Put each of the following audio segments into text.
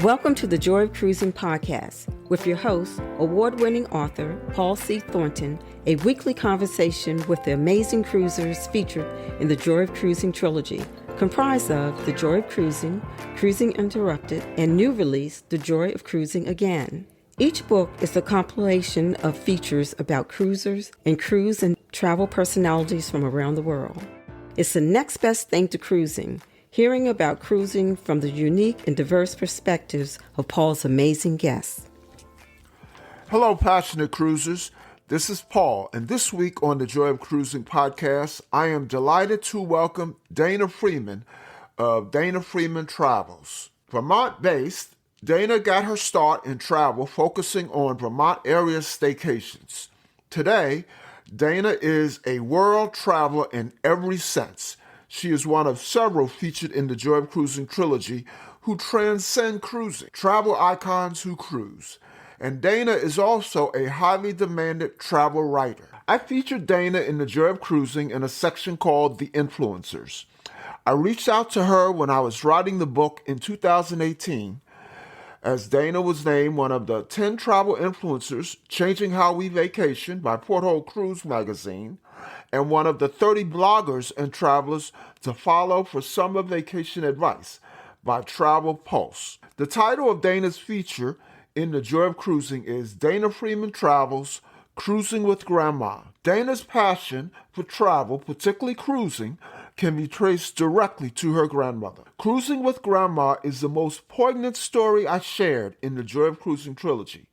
Welcome to the Joy of Cruising podcast with your host, award-winning author Paul C. Thornton, a weekly conversation with the amazing cruisers featured in the Joy of Cruising Trilogy, comprised of The Joy of Cruising, Cruising Interrupted, and new release, The Joy of Cruising Again. Each book is a compilation of features about cruisers and cruise and travel personalities from around the world. It's the next best thing to cruising, hearing about cruising from the unique and diverse perspectives of Paul's amazing guests. Hello, passionate cruisers. This is Paul, and this week on the Joy of Cruising podcast, I am delighted to welcome Dana Freeman of Dana Freeman Travels. Vermont-based, Dana got her start in travel focusing on Vermont area staycations. Today, Dana is a world traveler in every sense. She is one of several featured in the Joy of Cruising Trilogy who transcend cruising, travel icons who cruise. And Dana is also a highly demanded travel writer. I featured Dana in the Joy of Cruising in a section called The Influencers. I reached out to her when I was writing the book in 2018, as Dana was named one of the 10 travel influencers changing how we vacation by Porthole Cruise Magazine, and one of the 30 bloggers and travelers to follow for summer vacation advice by Travel Pulse. The title of Dana's feature in the Joy of Cruising is Dana Freeman Travels, Cruising with Grandma. Dana's passion for travel, particularly cruising, can be traced directly to her grandmother. Cruising with Grandma is the most poignant story I shared in the Joy of Cruising Trilogy.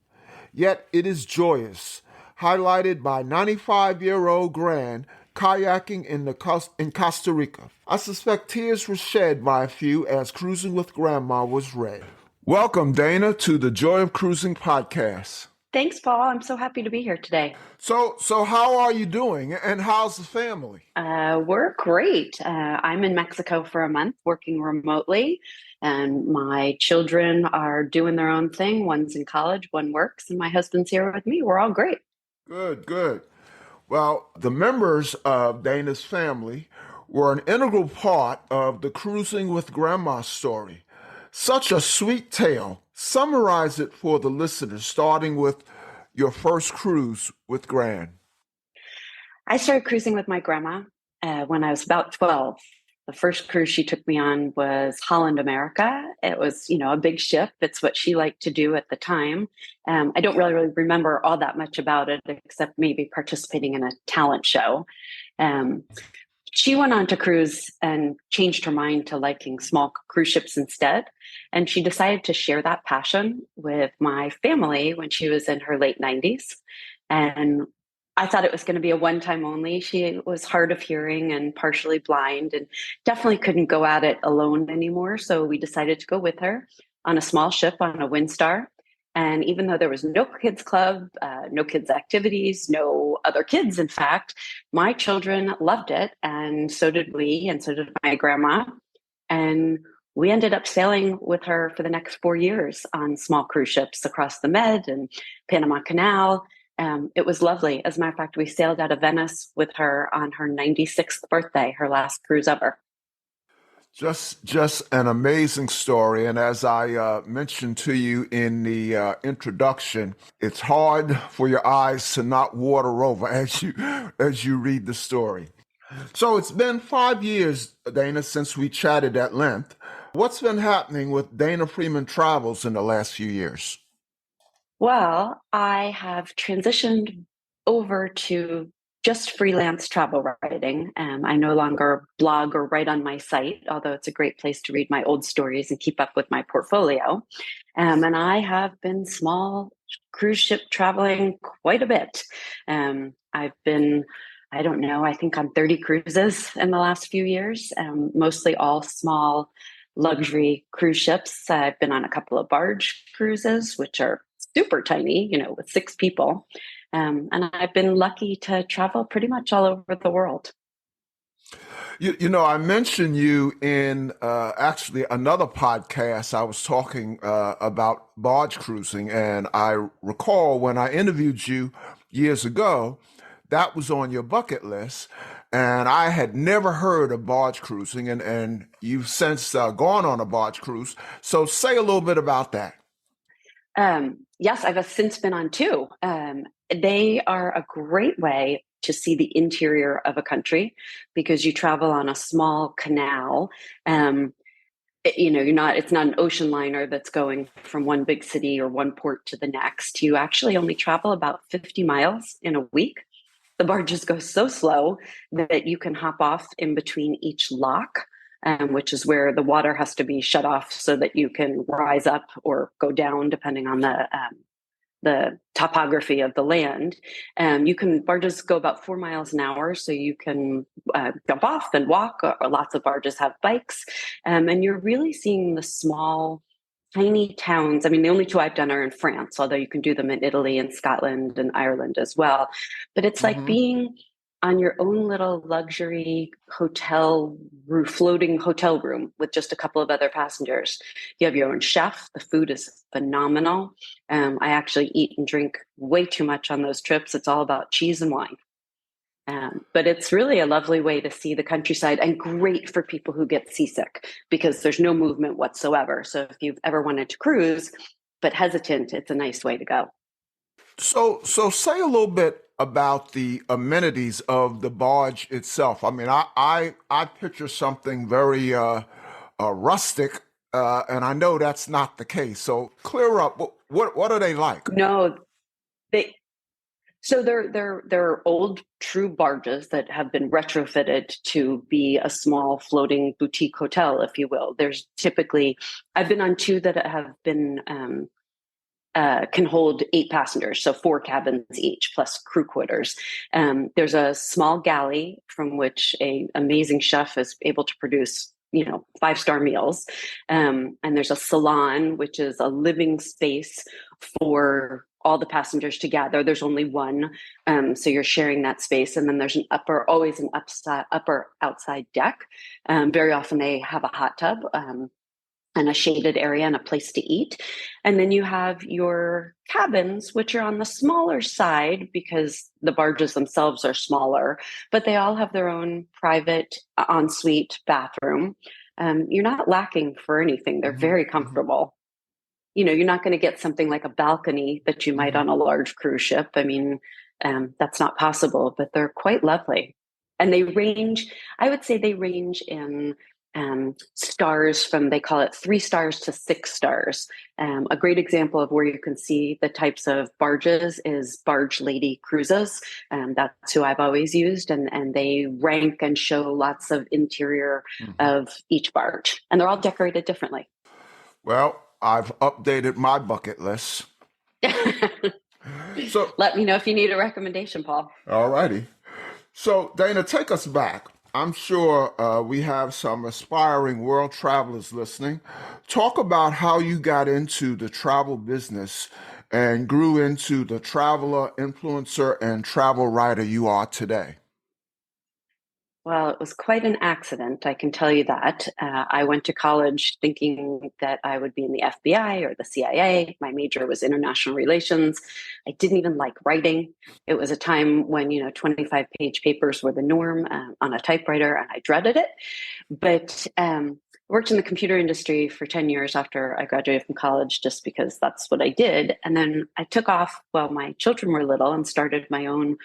Yet it is joyous, highlighted by 95-year-old Gran kayaking in Costa Rica. I suspect tears were shed by a few as Cruising with Grandma was read. Welcome, Dana, to the Joy of Cruising podcast. Thanks, Paul. I'm so happy to be here today. So how are you doing, and how's the family? We're great. I'm in Mexico for a month working remotely, and my children are doing their own thing. One's in college, one works, and my husband's here with me. We're all great. Good. Well, the members of Dana's family were an integral part of the Cruising with Grandma story. Such a sweet tale. Summarize it for the listeners, starting with your first cruise with Gran. I started cruising with my grandma when I was about 12. The first cruise she took me on was Holland America. It was, a big ship. It's what she liked to do at the time. I don't really remember all that much about it, except maybe participating in a talent show. She went on to cruise and changed her mind to liking small cruise ships instead. And she decided to share that passion with my family when she was in her late 90s. And I thought it was going to be a one-time only. She was hard of hearing and partially blind and definitely couldn't go at it alone anymore. So we decided to go with her on a small ship on a Windstar. And even though there was no kids club, no kids activities, no other kids, in fact, my children loved it. And so did we, and so did my grandma. And we ended up sailing with her for the next 4 years on small cruise ships across the Med and Panama Canal. It was lovely. As a matter of fact, we sailed out of Venice with her on her 96th birthday, her last cruise ever. Just an amazing story. And as I mentioned to you in the introduction, it's hard for your eyes to not water over as you read the story. So it's been 5 years, Dana, since we chatted at length. What's been happening with Dana Freeman Travels in the last few years? Well, I have transitioned over to just freelance travel writing. I no longer blog or write on my site, although it's a great place to read my old stories and keep up with my portfolio. And I have been small cruise ship traveling quite a bit. I've been, I think on 30 cruises in the last few years, mostly all small luxury cruise ships. I've been on a couple of barge cruises, which are super tiny, with 6 people. And I've been lucky to travel pretty much all over the world. I mentioned you in actually another podcast. I was talking about barge cruising, and I recall when I interviewed you years ago, that was on your bucket list. and I had never heard of barge cruising, and you've since gone on a barge cruise. So say a little bit about that. Yes, I've since been on two. They are a great way to see the interior of a country because you travel on a small canal. It's not an ocean liner that's going from one big city or one port to the next. You actually only travel about 50 miles in a week. The barges go so slow that you can hop off in between each lock, which is where the water has to be shut off so that you can rise up or go down, depending on the topography of the land. Barges go about 4 miles an hour, so you can jump off and walk, or lots of barges have bikes. And you're really seeing the small, tiny towns. I mean, the only two I've done are in France, although you can do them in Italy and Scotland and Ireland as well. But it's like being on your own little luxury floating hotel room with just a couple of other passengers. You have your own chef. The food is phenomenal. I actually eat and drink way too much on those trips. It's all about cheese and wine. But it's really a lovely way to see the countryside and great for people who get seasick because there's no movement whatsoever. So if you've ever wanted to cruise but hesitant, it's a nice way to go. So say a little bit about the amenities of the barge itself. I mean, I picture something very rustic, and I know that's not the case. So clear up. What are they like? No, they're old true barges that have been retrofitted to be a small floating boutique hotel, if you will. I've been on two that have been can hold 8 passengers, so 4 cabins each, plus crew quarters. There's a small galley from which an amazing chef is able to produce 5-star meals. And there's a salon, which is a living space for all the passengers to gather. There's only one, so you're sharing that space. And then there's always an upper outside deck. Very often they have a hot tub and a shaded area and a place to eat. And then you have your cabins, which are on the smaller side because the barges themselves are smaller, but they all have their own private ensuite bathroom. You're not lacking for anything. They're very comfortable. You're not going to get something like a balcony that you might on a large cruise ship. I mean, that's not possible, but they're quite lovely. And I would say they range in stars they call it 3 stars to 6 stars. A great example of where you can see the types of barges is Barge Lady Cruises. That's who I've always used. And they rank and show lots of interior of each barge. And they're all decorated differently. Well, I've updated my bucket list. So let me know if you need a recommendation, Paul. All righty. So Dana, take us back. I'm sure we have some aspiring world travelers listening. Talk about how you got into the travel business and grew into the traveler, influencer, and travel writer you are today. Well, it was quite an accident, I can tell you that. I went to college thinking that I would be in the FBI or the CIA. My major was international relations. I didn't even like writing. It was a time when, 25-page papers were the norm on a typewriter, and I dreaded it. But I worked in the computer industry for 10 years after I graduated from college, just because that's what I did. And then I took off while my children were little and started my own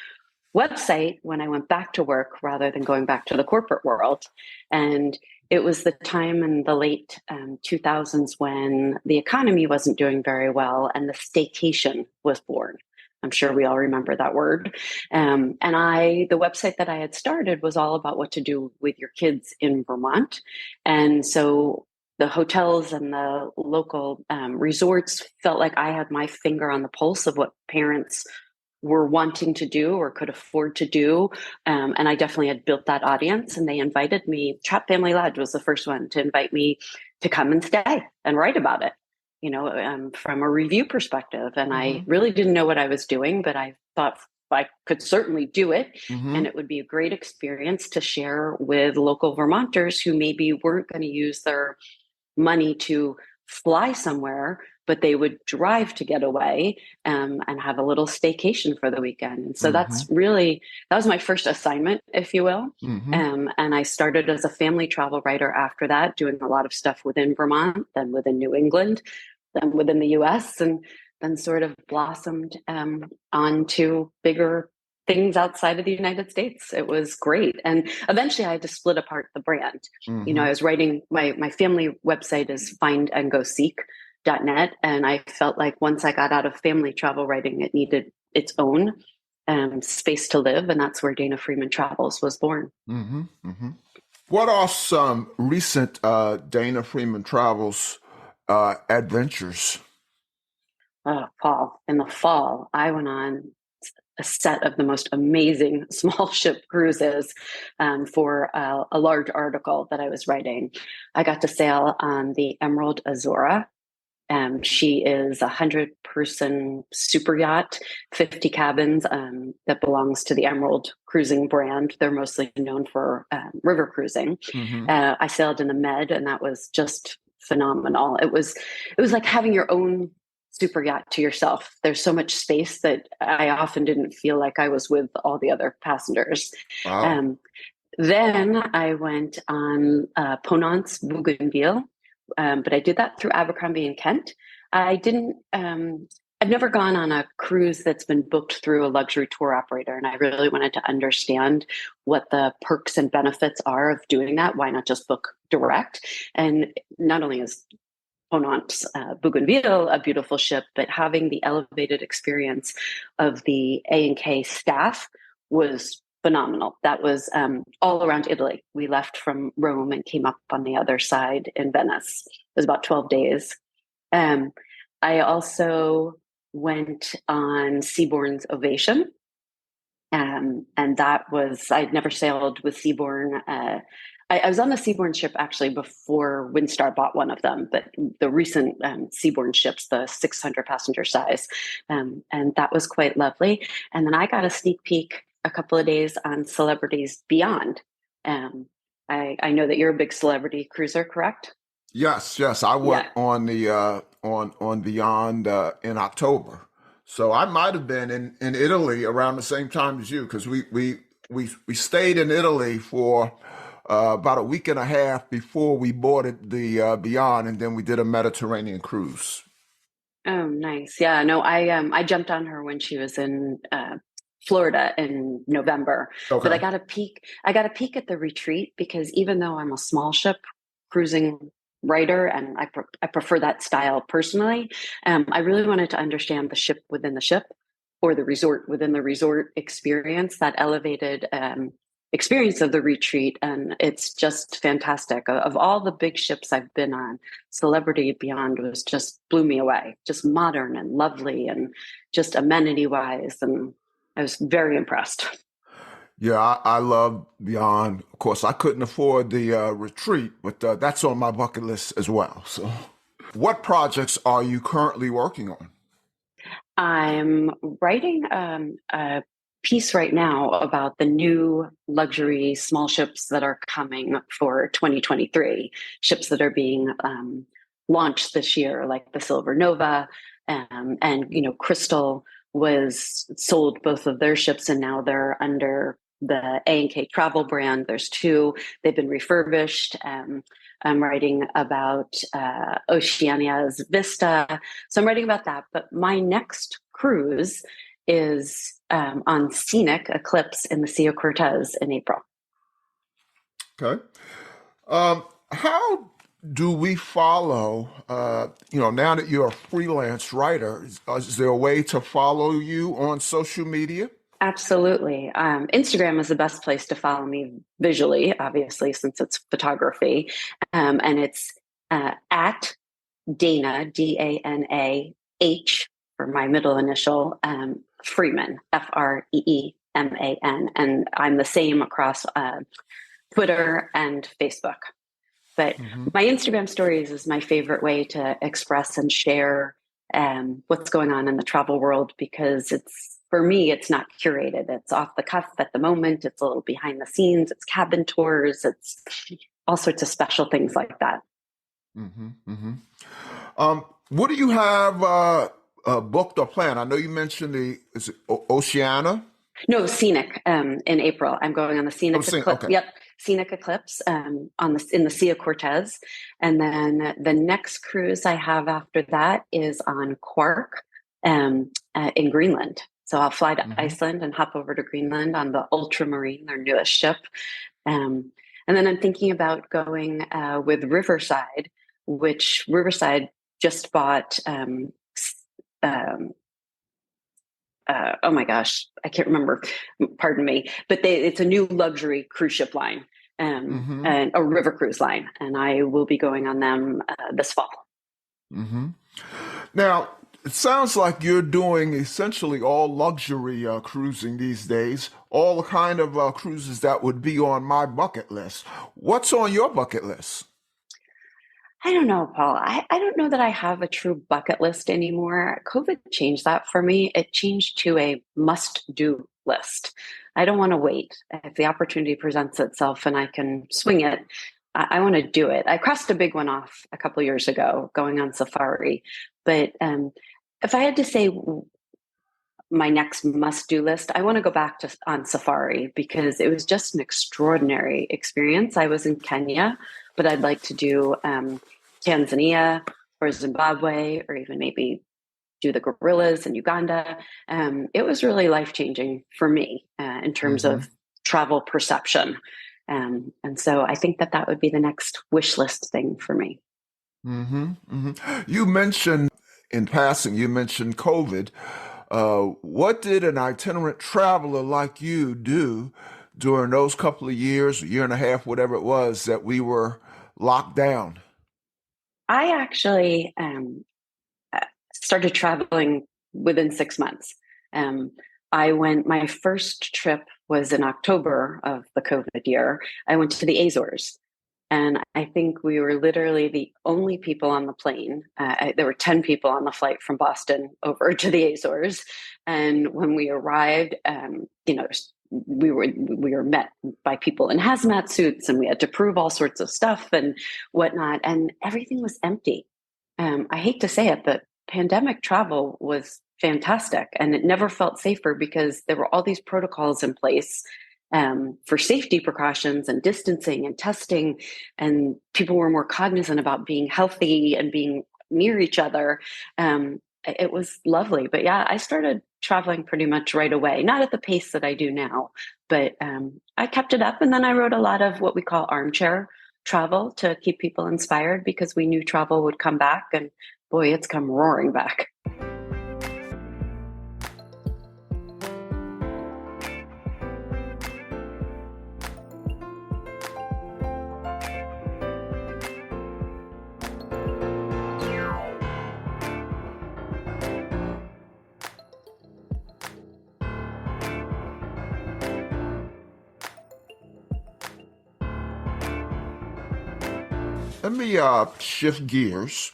website when I went back to work rather than going back to the corporate world. And it was the time in the late 2000s when the economy wasn't doing very well and the staycation was born. I'm sure we all remember that word. And the website that I had started was all about what to do with your kids in Vermont. And so the hotels and the local resorts felt like I had my finger on the pulse of what parents were wanting to do or could afford to do. And I definitely had built that audience, and they invited me. Trap Family Lodge was the first one to invite me to come and stay and write about it, from a review perspective. And I really didn't know what I was doing, but I thought I could certainly do it. And it would be a great experience to share with local Vermonters who maybe weren't going to use their money to fly somewhere, but they would drive to get away and have a little staycation for the weekend. And so that was my first assignment, if you will. And I started as a family travel writer after that, doing a lot of stuff within Vermont, then within New England, then within the US, and then sort of blossomed onto bigger things outside of the United States. It was great. And eventually I had to split apart the brand. I was writing, my family website is findandgoseek.net. And I felt like once I got out of family travel writing, it needed its own space to live. And that's where Dana Freeman Travels was born. What are some recent Dana Freeman Travels adventures? Paul, in the fall, I went on a set of the most amazing small ship cruises for a large article that I was writing. I got to sail on the Emerald Azura. She is 100-person super yacht, 50 cabins that belongs to the Emerald Cruising brand. They're mostly known for river cruising. I sailed in the Med, and that was just phenomenal. It was like having your own super yacht to yourself. There's so much space that I often didn't feel like I was with all the other passengers. Wow. Then I went on Ponant's Bougainville, but I did that through Abercrombie and Kent. I've never gone on a cruise that's been booked through a luxury tour operator, and I really wanted to understand what the perks and benefits are of doing that. Why not just book direct? And not only is Ponant's Bougainville a beautiful ship, but having the elevated experience of the A&K staff was phenomenal. That was all around Italy. We left from Rome and came up on the other side in Venice. It was about 12 days. I also went on Seabourn's Ovation. And that was, I'd never sailed with Seabourn. I was on the Seabourn ship actually before Windstar bought one of them, but the recent Seabourn ships, the 600 passenger size, and that was quite lovely. And then I got a sneak peek a couple of days on Celebrities Beyond. I know that you're a big celebrity cruiser, correct? Yes. I went on the on Beyond in October, so I might have been in Italy around the same time as you, because we stayed in Italy for about a week and a half before we boarded the Beyond, and then we did a Mediterranean cruise. Oh, nice. Yeah, no, I jumped on her when she was in Florida in November. Okay. But I got a peek at the retreat, because even though I'm a small ship cruising writer and I prefer that style personally, I really wanted to understand the ship within the ship, or the resort within the resort experience, that elevated experience of the retreat. And it's just fantastic. Of all the big ships I've been on, Celebrity Beyond was just blew me away. Just modern and lovely, and just amenity wise, and I was very impressed. Yeah, I love Beyond. Of course, I couldn't afford the retreat, but that's on my bucket list as well. So, what projects are you currently working on? I'm writing a piece right now about the new luxury small ships that are coming for 2023, ships that are being launched this year, like the Silver Nova, and Crystal was sold both of their ships, and now they're under the A&K Travel brand. There's two. They've been refurbished. I'm writing about Oceania's Vista. So I'm writing about that. But my next cruise is on Scenic Eclipse in the Sea of Cortez in April. Okay. How do we follow, now that you're a freelance writer, is there a way to follow you on social media? Absolutely. Instagram is the best place to follow me visually, obviously, since it's photography. And it's at Dana, DANAH, for my middle initial, Freeman, FREEMAN. And I'm the same across Twitter and Facebook. But my Instagram stories is my favorite way to express and share what's going on in the travel world, because for me, it's not curated. It's off the cuff at the moment. It's a little behind the scenes. It's cabin tours. It's all sorts of special things like that. What do you have booked or planned? I know you mentioned is it Oceania? No, scenic. In April, I'm going on the Oh, scenic eclipse. okay. Yep, scenic eclipse. On the in the Sea of Cortez, and then the next cruise I have after that is on Quark, in Greenland. So I'll fly to Hmm. Iceland and hop over to Greenland on the Ultramarine, their newest ship. Um, and then I'm thinking about going with Riverside, which Riverside just bought. Um, oh my gosh, I can't remember. Pardon me, but it's a new luxury cruise ship line, Hmm. and a river cruise line, and I will be going on them this fall. Hmm. Now, it sounds like you're doing essentially all luxury cruising these days, all the kind of cruises that would be on my bucket list. What's on your bucket list? I don't know, Paul. I don't know that I have a true bucket list anymore. COVID changed that for me. It changed to a must do list. I don't want to wait. If the opportunity presents itself and I can swing it, I want to do it. I crossed a big one off a couple years ago going on safari. But if I had to say my next must do list, I want to go back to on safari because it was just an extraordinary experience. I was in Kenya, but I'd like to do Tanzania or Zimbabwe or even maybe do the gorillas in Uganda. It was really life changing for me in terms Hmm. of travel perception. And so I think that that would be the next wish list thing for me. Hmm. Hmm. You mentioned in passing, you mentioned COVID. What did an itinerant traveler like you do during those couple of years, a year and a half, whatever it was, that we were locked down? I actually uh, started traveling within 6 months. Um, my first trip was in October of the COVID year. I went to the Azores. And I think we were literally the only people on the plane. There were 10 people on the flight from Boston over to the Azores. And when we arrived, we were met by people in hazmat suits and we had to prove all sorts of stuff and whatnot. And everything was empty. I hate to say it, but pandemic travel was fantastic and it never felt safer because there were all these protocols in place for safety precautions and distancing and testing, and people were more cognizant about being healthy and being near each other. It was lovely. But yeah, I started traveling pretty much right away, not at the pace that I do now, but I kept it up. And then I wrote a lot of what we call armchair travel to keep people inspired because we knew travel would come back. And boy, it's come roaring back. Let me shift gears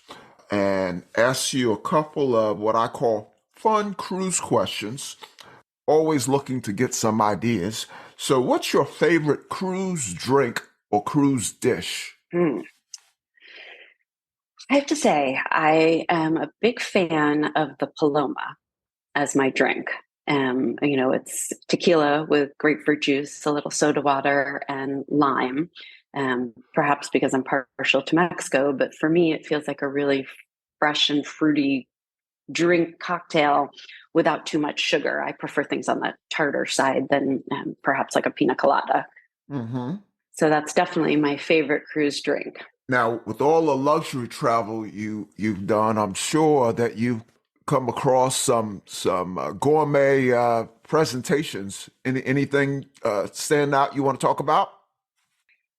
and ask you a couple of what I call fun cruise questions. Always looking to get some ideas. So, what's your favorite cruise drink or cruise dish? Mm. I have to say, I am a big fan of the Paloma as my drink. It's tequila with grapefruit juice, a little soda water, and lime. Perhaps because I'm partial to Mexico, but for me, it feels like a really fresh and fruity drink cocktail without too much sugar. I prefer things on the tartar side than perhaps like a pina colada. Hmm. So that's definitely my favorite cruise drink. Now, with all the luxury travel you've done, I'm sure that you've come across some gourmet presentations. Anything stand out you want to talk about?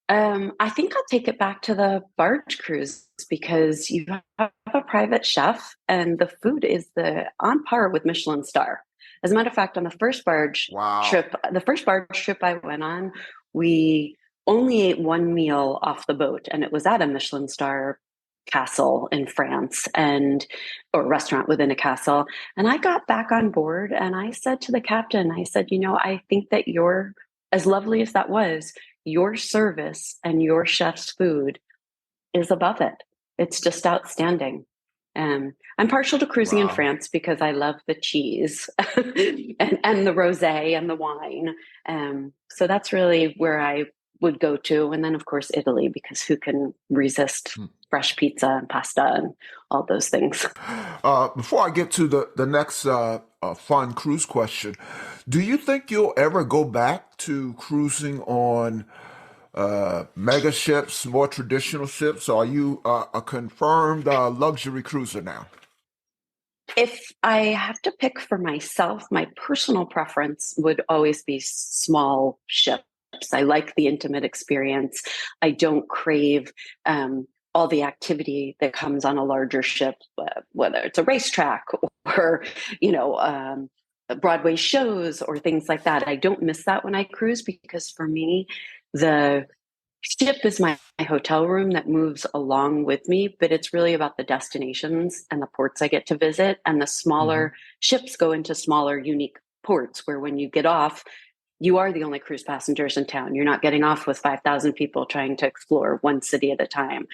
I think I'll take it back to the barge cruise because you have a private chef and the food is the on par with Michelin star. As a matter of fact, on Wow. the first barge trip I went on, we only ate one meal off the boat and it was at a Michelin star castle in France and or restaurant within a castle. And I got back on board and I said to the captain, I said, I think that you're as lovely as that was, your service and your chef's food is above it. It's just outstanding. I'm partial to cruising in Wow. France because I love the cheese and the rosé and the wine. So that's really where I would go to. And then, of course, Italy, because who can resist fresh pizza and pasta and all those things? Before I get to the next fun cruise question, do you think you'll ever go back to cruising on mega ships, more traditional ships? Or are you a confirmed luxury cruiser now? If I have to pick for myself, my personal preference would always be small ships. I like the intimate experience. I don't crave all the activity that comes on a larger ship, whether it's a racetrack or, you know, Broadway shows or things like that. I don't miss that when I cruise because for me, the ship is my hotel room that moves along with me, but it's really about the destinations and the ports I get to visit. And the Hmm. smaller ships go into smaller, unique ports where when you get off, you are the only cruise passengers in town. You're not getting off with 5,000 people trying to explore one city at a time.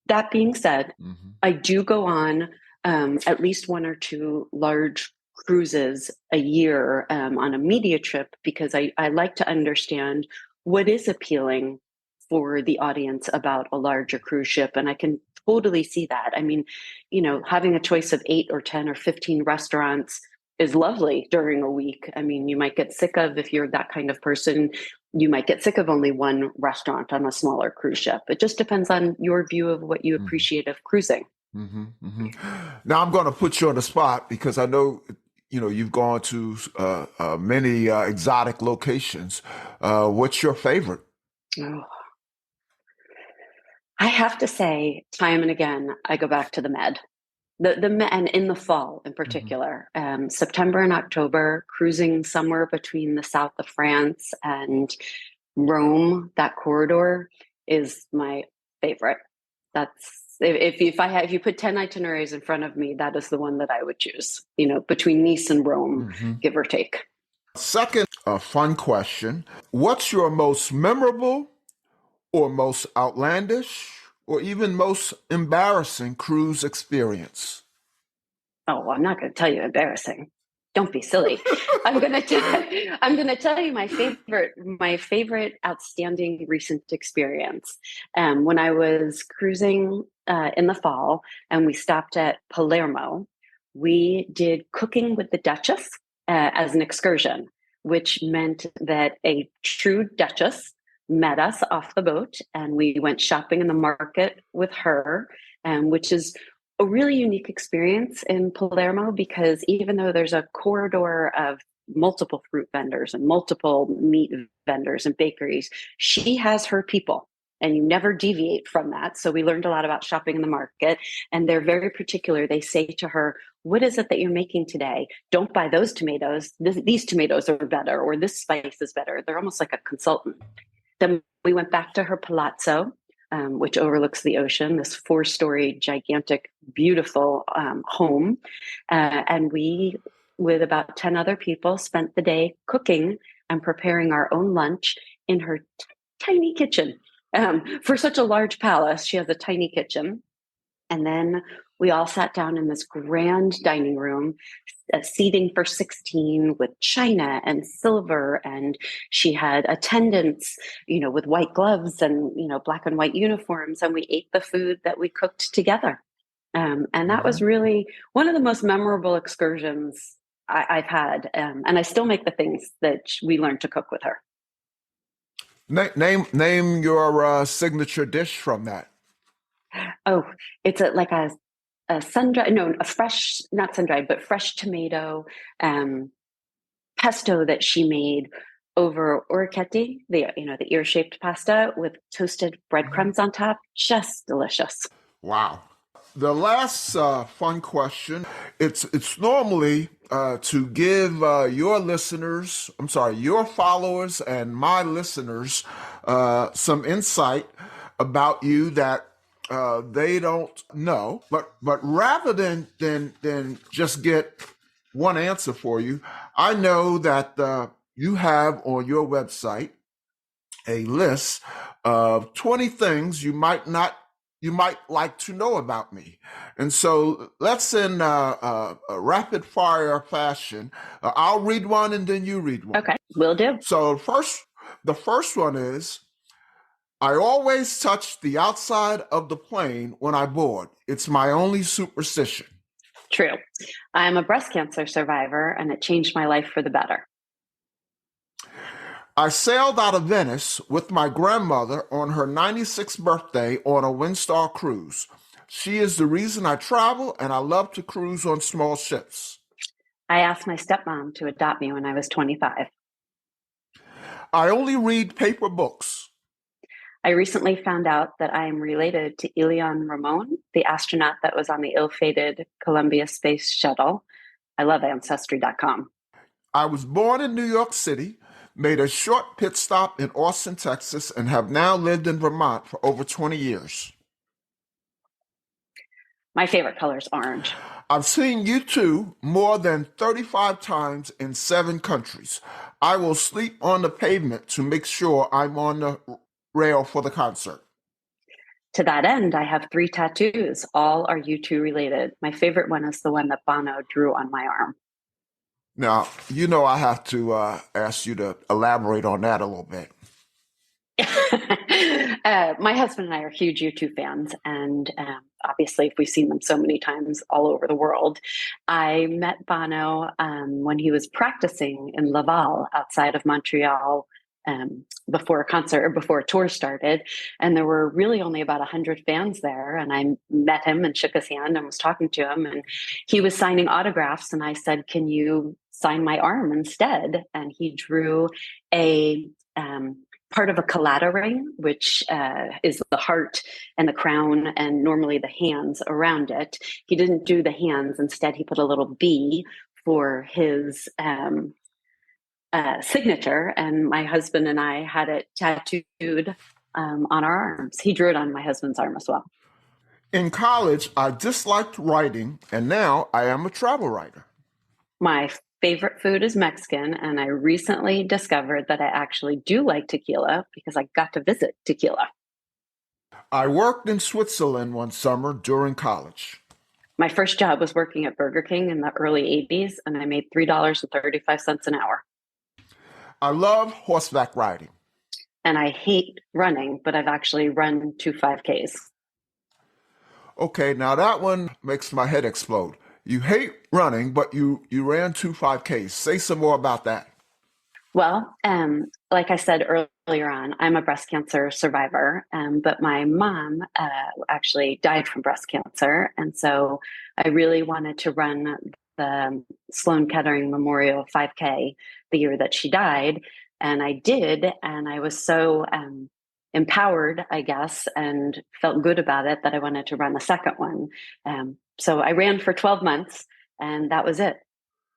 That being said, Hmm. I do go on at least one or two large cruises a year on a media trip because I like to understand what is appealing for the audience about a larger cruise ship. And I can totally see that. I mean, you know, having a choice of 8 or 10 or 15 restaurants is lovely during a week. I mean, you might get sick of, if you're that kind of person, you might get sick of only one restaurant on a smaller cruise ship. It just depends on your view of what you Hmm. appreciate of cruising. Hmm. Hmm. Now I'm going to put you on the spot because I know you've gone to many exotic locations. What's your favorite? Oh, I have to say, time and again, I go back to the Med. And in the fall in Hmm. particular, September and October, cruising somewhere between the south of France and Rome, that corridor is my favorite. That's if you put 10 itineraries in front of me, that is the one that I would choose. You know, between Nice and Rome, Hmm. give or take. Second, a fun question: what's your most memorable, or most outlandish, or even most embarrassing cruise experience? Oh, well, I'm not going to tell you embarrassing. Don't be silly. I'm going to tell you my favorite outstanding recent experience. When I was cruising in the fall and we stopped at Palermo, we did cooking with the Duchess as an excursion, which meant that a true Duchess met us off the boat and we went shopping in the market with her, which is a really unique experience in Palermo because even though there's a corridor of multiple fruit vendors and multiple meat vendors and bakeries, she has her people and you never deviate from that. So we learned a lot about shopping in the market and they're very particular. They say to her, what is it that you're making today? Don't buy those tomatoes. These tomatoes are better, or this spice is better. They're almost like a consultant. Then we went back to her palazzo, which overlooks the ocean, this 4-story, gigantic, beautiful home. And we, with about 10 other people, spent the day cooking and preparing our own lunch in her tiny kitchen. For such a large palace, she has a tiny kitchen. And then we all sat down in this grand dining room, seating for 16 with china and silver. And she had attendants, you know, with white gloves and, you know, black and white uniforms. And we ate the food that we cooked together. And that was Hmm. really one of the most memorable excursions I've had. And I still make the things that we learned to cook with her. Name your signature dish from that. Oh, it's a sun-dried, no, a fresh, not sun-dried, but fresh tomato um, pesto that she made over orecchiette, the ear-shaped pasta with toasted Mhm. breadcrumbs on top. Just delicious. Wow. The last fun question. It's normally to give your followers and my listeners some insight about you that they don't know. But rather than just get one answer for you, I know that you have on your website a list of 20 things you might not you might like to know about me. And so let's in a rapid fire fashion. I'll read one and then you read one. Okay, will do. So the first one is, I always touch the outside of the plane when I board. It's my only superstition. True. I'm a breast cancer survivor, and it changed my life for the better. I sailed out of Venice with my grandmother on her 96th birthday on a Windstar cruise. She is the reason I travel, and I love to cruise on small ships. I asked my stepmom to adopt me when I was 25. I only read paper books. I recently found out that I am related to Elion Ramon, the astronaut that was on the ill-fated Columbia Space Shuttle. I love Ancestry.com. I was born in New York City, made a short pit stop in Austin, Texas, and have now lived in Vermont for over 20 years. My favorite color is orange. I've seen U2 more than 35 times in 7 countries. I will sleep on the pavement to make sure I'm on the rail for the concert. To that end, I have 3 tattoos. All are U2 related. My favorite one is the one that Bono drew on my arm. Now, I have to ask you to elaborate on that a little bit. My husband and I are huge U2 fans, and obviously we've seen them so many times all over the world. I met Bono when he was practicing in Laval outside of Montreal before a concert or before a tour started, and there were really only about 100 fans there, and I met him and shook his hand and was talking to him, and he was signing autographs, and I said, can you sign my arm instead? And he drew a part of a collada ring, which is the heart and the crown and normally the hands around it. He didn't do the hands. Instead, he put a little B for his signature, and my husband and I had it tattooed on our arms. He drew it on my husband's arm as well. In college, I disliked writing, and now I am a travel writer. My favorite food is Mexican, and I recently discovered that I actually do like tequila because I got to visit tequila. I worked in Switzerland one summer during college. My first job was working at Burger King in the early 80s, and I made $3.35 an hour. I love horseback riding. And I hate running, but I've actually run 2 5Ks. Okay, now that one makes my head explode. You hate running, but you ran 2 5Ks. Say some more about that. Well, like I said earlier on, I'm a breast cancer survivor, but my mom actually died from breast cancer. And so I really wanted to run the Sloan Kettering Memorial 5K the year that she died. And I did. And I was so empowered, I guess, and felt good about it that I wanted to run the second one. So I ran for 12 months, and that was it.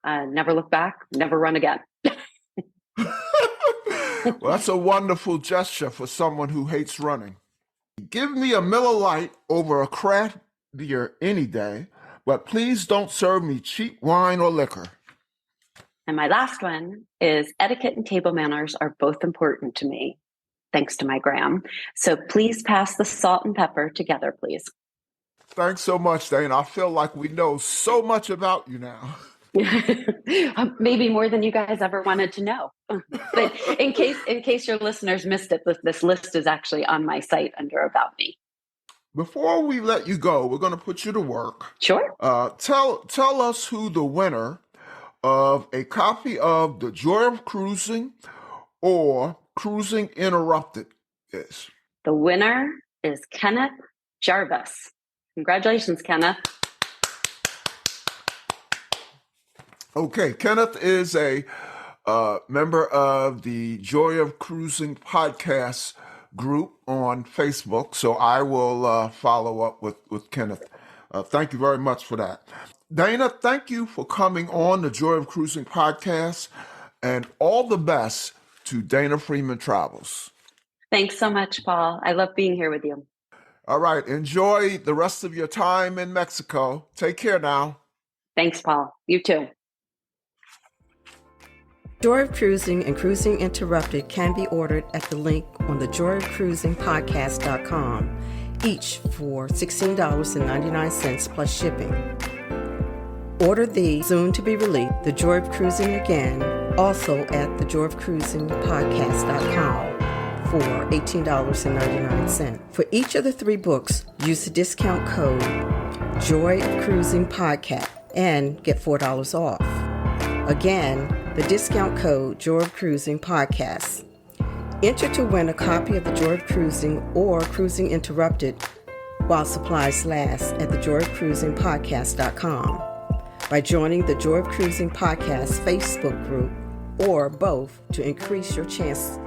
Never looked back, never run again. Well, that's a wonderful gesture for someone who hates running. Give me a Miller Lite over a craft beer any day, but please don't serve me cheap wine or liquor. And my last one is etiquette and table manners are both important to me, thanks to my gran. So please pass the salt and pepper together, please. Thanks so much, Dana. I feel like we know so much about you now. Maybe more than you guys ever wanted to know. But in case your listeners missed it, this list is actually on my site under About Me. Before we let you go, we're going to put you to work. Sure. Tell us who the winner of a copy of The Joy of Cruising or Cruising Interrupted is. The winner is Kenneth Jarvis. Congratulations, Kenneth. Okay, Kenneth is a member of the Joy of Cruising podcast group on Facebook, so I will follow up with Kenneth. Thank you very much for that. Dana, thank you for coming on the Joy of Cruising podcast, and all the best to Dana Freeman Travels. Thanks so much, Paul. I love being here with you. All right, enjoy the rest of your time in Mexico. Take care now. Thanks, Paul. You too. Joy of Cruising and Cruising Interrupted can be ordered at the link on the joyofcruisingpodcast.com. each for $16.99 plus shipping. Order the soon-to-be-released The Joy of Cruising Again, also at thejoyofcruisingpodcast.com for $18.99. For each of the 3 books, use the discount code Joy of Cruising Podcast and get $4 off. Again, the discount code Joy of Cruising Podcast. Enter to win a copy of The Joy of Cruising or Cruising Interrupted while supplies last at thejoyofcruisingpodcast.com by joining the Joy of Cruising Podcast Facebook group or both to increase your chance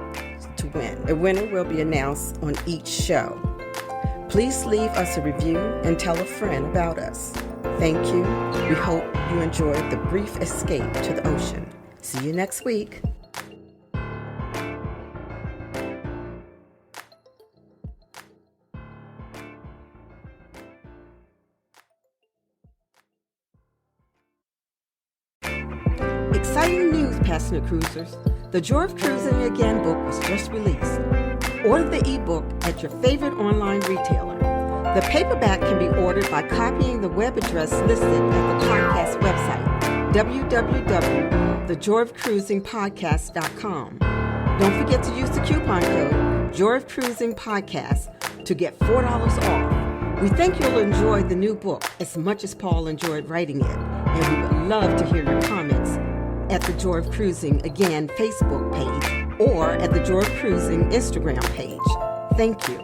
to win. A winner will be announced on each show. Please leave us a review and tell a friend about us. Thank you. We hope you enjoyed the brief escape to the ocean. See you next week. Exciting news, passionate cruisers. The Joy of Cruising Again book was just released. Order the ebook at your favorite online retailer. The paperback can be ordered by copying the web address listed at the podcast website, www.thejoyofcruisingpodcast.com. Don't forget to use the coupon code Joy of Cruising Podcast to get $4 off. We think you'll enjoy the new book as much as Paul enjoyed writing it, and we would love to hear your comments at the Joy of Cruising Again Facebook page or at the Joy of Cruising Instagram page. Thank you.